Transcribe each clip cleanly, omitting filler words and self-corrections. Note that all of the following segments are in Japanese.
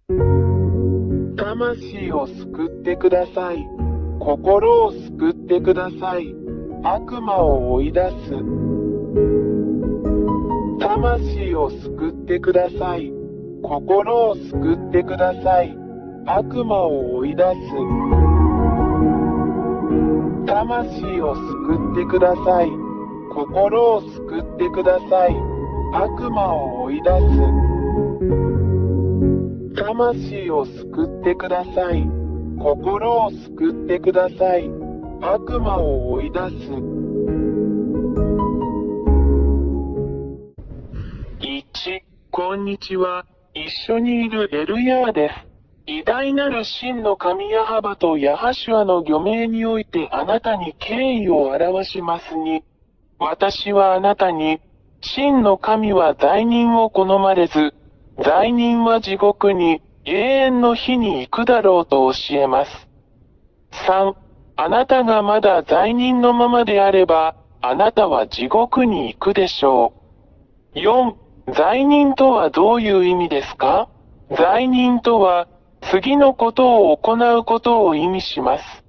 魂を救ってください。心を救ってください。悪魔を追い出す。魂を救ってください。心を救ってください。悪魔を追い出す。魂を救ってください。心を救ってください。悪魔を追い出す。魂を救ってください。心を救ってください。悪魔を追い出す。1、こんにちは。一緒にいるエルヤーです。偉大なる真の神ヤハバとヤハシュアの御名においてあなたに敬意を表しますに、私はあなたに、真の神は罪人を好まれず、罪人は地獄に永遠の火に行くだろうと教えます。3、あなたがまだ罪人のままであれば、あなたは地獄に行くでしょう。4、罪人とはどういう意味ですか？罪人とは、次のことを行うことを意味します。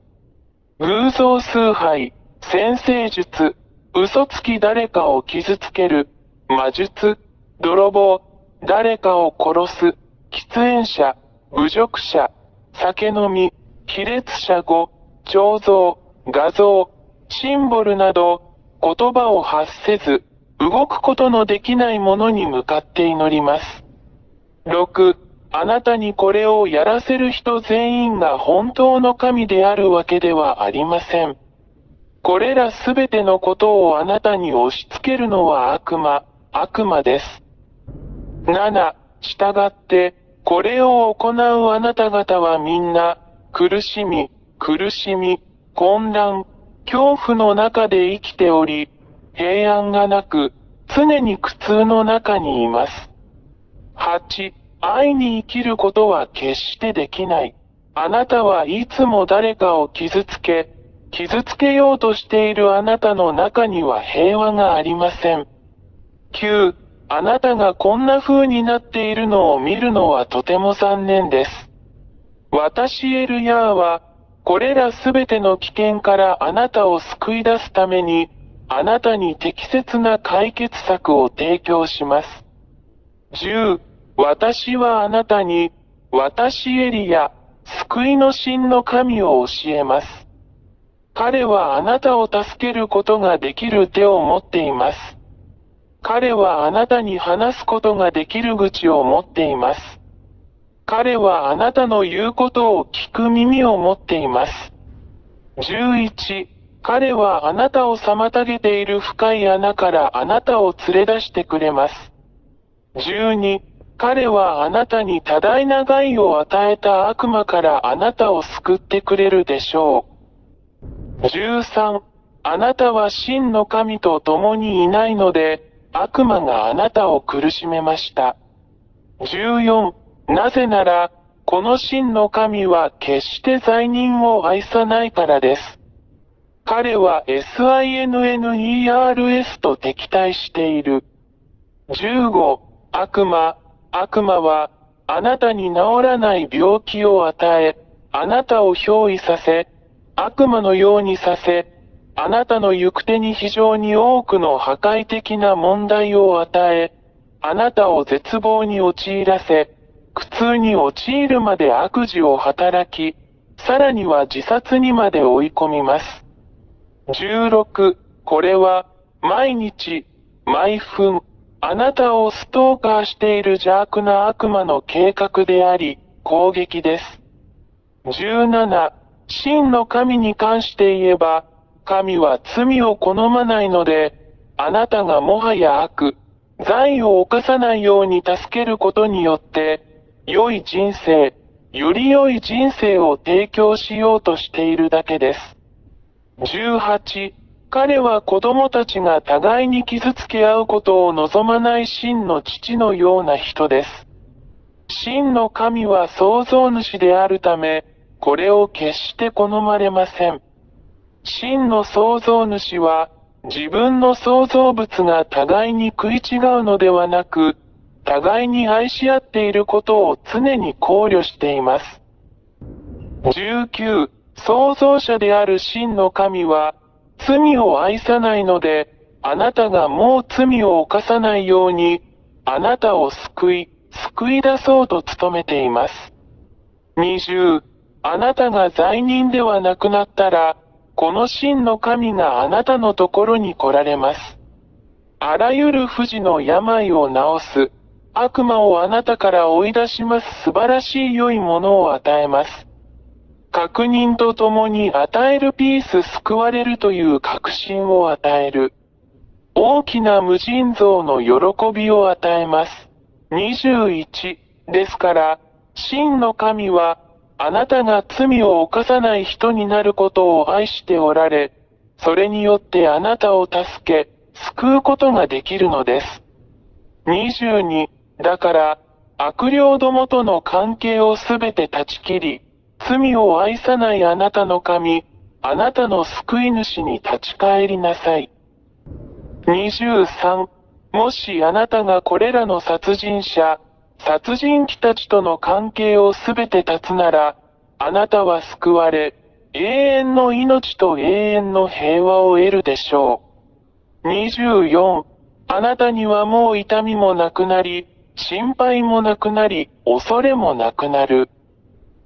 偶像崇拝、占星術、嘘つき誰かを傷つける、魔術、泥棒、誰かを殺す、喫煙者、侮辱者、酒飲み、卑劣者語、彫像、画像、シンボルなど、言葉を発せず、動くことのできないものに向かって祈ります。6、あなたにこれをやらせる人全員が本当の神であるわけではありません。これらすべてのことをあなたに押し付けるのは悪魔です。7、したがって、これを行うあなた方はみんな、苦しみ、混乱、恐怖の中で生きており、平安がなく、常に苦痛の中にいます。8、愛に生きることは決してできない。あなたはいつも誰かを傷つけようとしているあなたの中には平和がありません。9、あなたがこんな風になっているのを見るのはとても残念です。私エルヤーは、これらすべての危険からあなたを救い出すために、あなたに適切な解決策を提供します。10、私はあなたに、私エリヤ、救いの神の神を教えます。彼はあなたを助けることができる手を持っています。彼はあなたに話すことができる口を持っています。彼はあなたの言うことを聞く耳を持っています。11、彼はあなたを妨げている深い穴からあなたを連れ出してくれます。12、彼はあなたに多大な害を与えた悪魔からあなたを救ってくれるでしょう。13、あなたは真の神と共にいないので、悪魔があなたを苦しめました。14、なぜなら、この真の神は決して罪人を愛さないからです。彼は SINNERS と敵対している。15、悪魔は、あなたに治らない病気を与え、あなたを憑依させ、悪魔のようにさせ、あなたの行く手に非常に多くの破壊的な問題を与え、あなたを絶望に陥らせ、苦痛に陥るまで悪事を働き、さらには自殺にまで追い込みます。16、これは、毎日、毎分、あなたをストーカーしている邪悪な悪魔の計画であり、攻撃です。17、真の神に関して言えば、神は罪を好まないので、あなたがもはや罪を犯さないように助けることによって、より良い人生を提供しようとしているだけです。18、彼は子供たちが互いに傷つけ合うことを望まない真の父のような人です。真の神は創造主であるため、これを決して好まれません。真の創造主は、自分の創造物が互いに食い違うのではなく、互いに愛し合っていることを常に考慮しています。19、創造者である真の神は、罪を愛さないので、あなたがもう罪を犯さないように、あなたを救い出そうと努めています。20、あなたが罪人ではなくなったら、この真の神があなたのところに来られます。あらゆる不治の病を治す、悪魔をあなたから追い出します素晴らしい良いものを与えます。確認とともに与えるピース救われるという確信を与える。大きな無尽蔵の喜びを与えます。21ですから、真の神は、あなたが罪を犯さない人になることを愛しておられ、それによってあなたを助け、救うことができるのです。22だから、悪霊どもとの関係をすべて断ち切り、罪を愛さないあなたの神、あなたの救い主に立ち返りなさい。23もしあなたがこれらの殺人者、殺人鬼たちとの関係をすべて断つなら、あなたは救われ、永遠の命と永遠の平和を得るでしょう。24あなたにはもう痛みもなくなり、心配もなくなり、恐れもなくなる。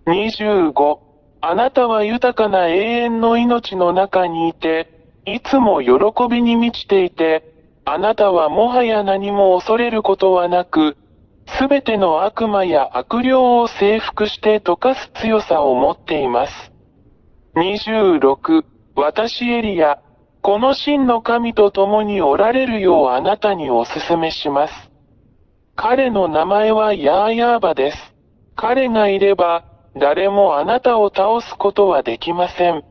25あなたは豊かな永遠の命の中にいて、いつも喜びに満ちていて、あなたはもはや何も恐れることはなく、すべての悪魔や悪霊を征服して溶かす強さを持っています。26私エリア、この真の神と共におられるようあなたにお勧めします。彼の名前はヤーヤーバです。彼がいれば、誰もあなたを倒すことはできません。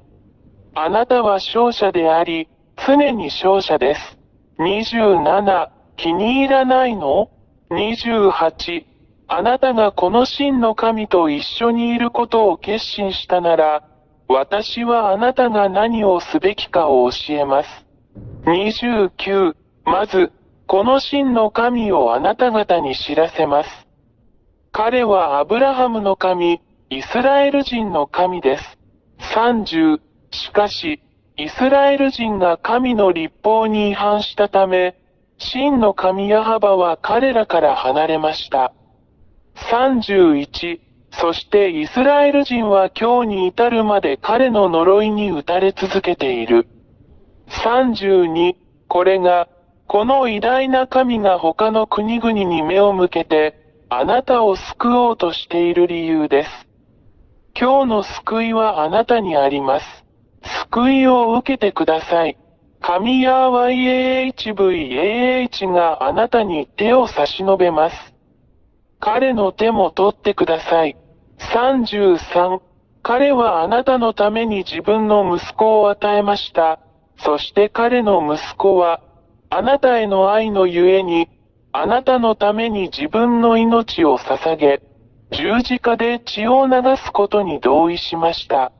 あなたは勝者であり、常に勝者です。27、気に入らないの ?28、あなたがこの真の神と一緒にいることを決心したなら、私はあなたが何をすべきかを教えます。29、まず、この真の神をあなた方に知らせます。彼はアブラハムの神、イスラエル人の神です。30、しかし、イスラエル人が神の律法に違反したため、真の神ヤハバは彼らから離れました。31、そしてイスラエル人は今日に至るまで彼の呪いに打たれ続けている。32、これが、この偉大な神が他の国々に目を向けて、あなたを救おうとしている理由です。今日の救いはあなたにあります。救いを受けてください。神ヤー YAHVAH があなたに手を差し伸べます。彼の手も取ってください。33、彼はあなたのために自分の息子を与えました。そして彼の息子は、あなたへの愛のゆえに、あなたのために自分の命を捧げ、十字架で血を流すことに同意しました。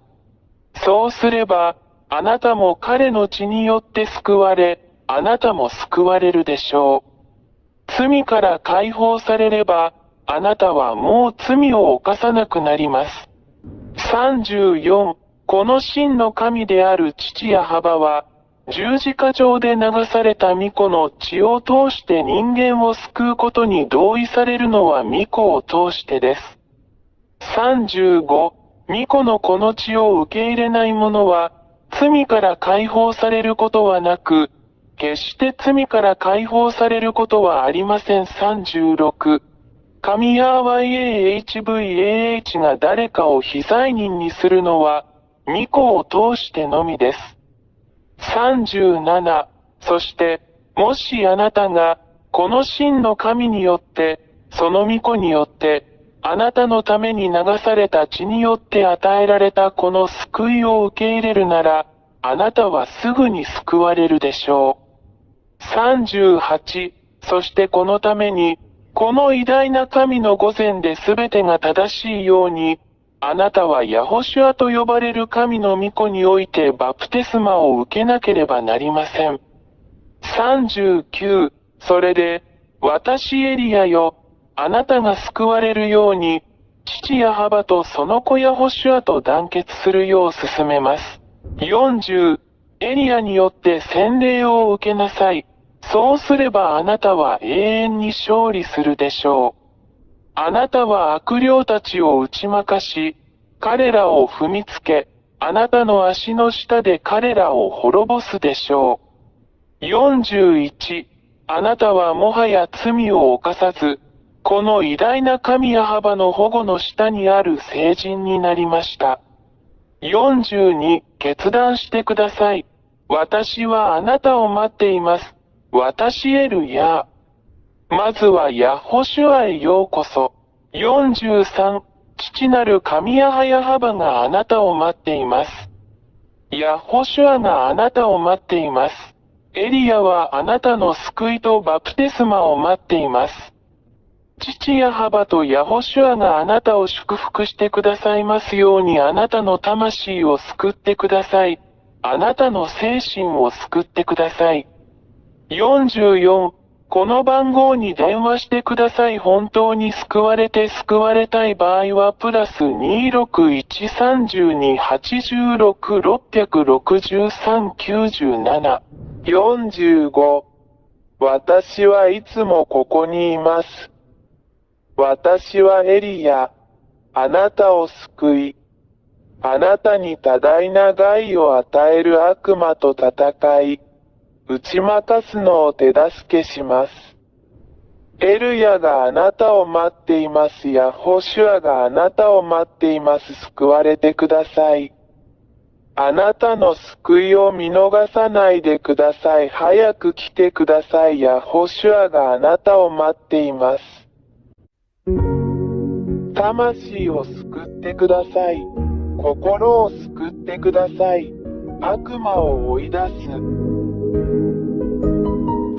そうすれば、あなたも彼の血によって救われ、あなたも救われるでしょう。罪から解放されれば、あなたはもう罪を犯さなくなります。34、この真の神である父ヤハバは、十字架上で流された御子の血を通して人間を救うことに同意されるのは御子を通してです。35、御子のこの血を受け入れない者は、罪から解放されることはなく、決して罪から解放されることはありません。36、神ヤー YAHVAH が誰かを非罪人にするのは、御子を通してのみです。37、そして、もしあなたが、この真の神によって、その御子によって、あなたのために流された血によって与えられたこの救いを受け入れるなら、あなたはすぐに救われるでしょう。38、そしてこのために、この偉大な神の御前で全てが正しいように、あなたはヤホシュアと呼ばれる神の御子においてバプテスマを受けなければなりません。39、それで、私エリアよ、あなたが救われるように、父ヤハバとその子ヤホシュアと団結するよう進めます。40、エリアによって洗礼を受けなさい。そうすればあなたは永遠に勝利するでしょう。あなたは悪霊たちを打ち負かし、彼らを踏みつけ、あなたの足の下で彼らを滅ぼすでしょう。41、あなたはもはや罪を犯さず、この偉大な神ヤハバの保護の下にある聖人になりました。42、決断してください。私はあなたを待っています。私エルヤー。まずはヤホシュアへようこそ。43、父なる神ヤハヤハバがあなたを待っています。ヤホシュアがあなたを待っています。エリアはあなたの救いとバプテスマを待っています。父ヤハバとヤホシュアがあなたを祝福してくださいますようにあなたの魂を救ってください。あなたの精神を救ってください。44、この番号に電話してください。本当に救われて救われたい場合はプラス2613286666397。45、私はいつもここにいます。私はエリヤ、あなたを救い、あなたに多大な害を与える悪魔と戦い、打ち負かすのを手助けします。エルヤがあなたを待っています。ヤホシュアがあなたを待っています。救われてください。あなたの救いを見逃さないでください。早く来てください。ヤホシュアがあなたを待っています。魂を救ってください。心を救ってください。悪魔を追い出す。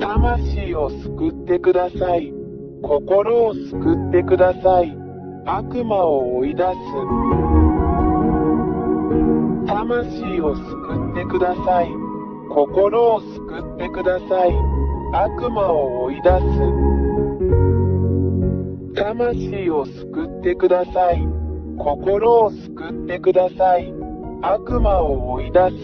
魂を救ってください。心を救ってください。悪魔を追い出す。魂を救ってください。心を救ってください。悪魔を追い出す。魂を救ってください。心を救ってください。悪魔を追い出す。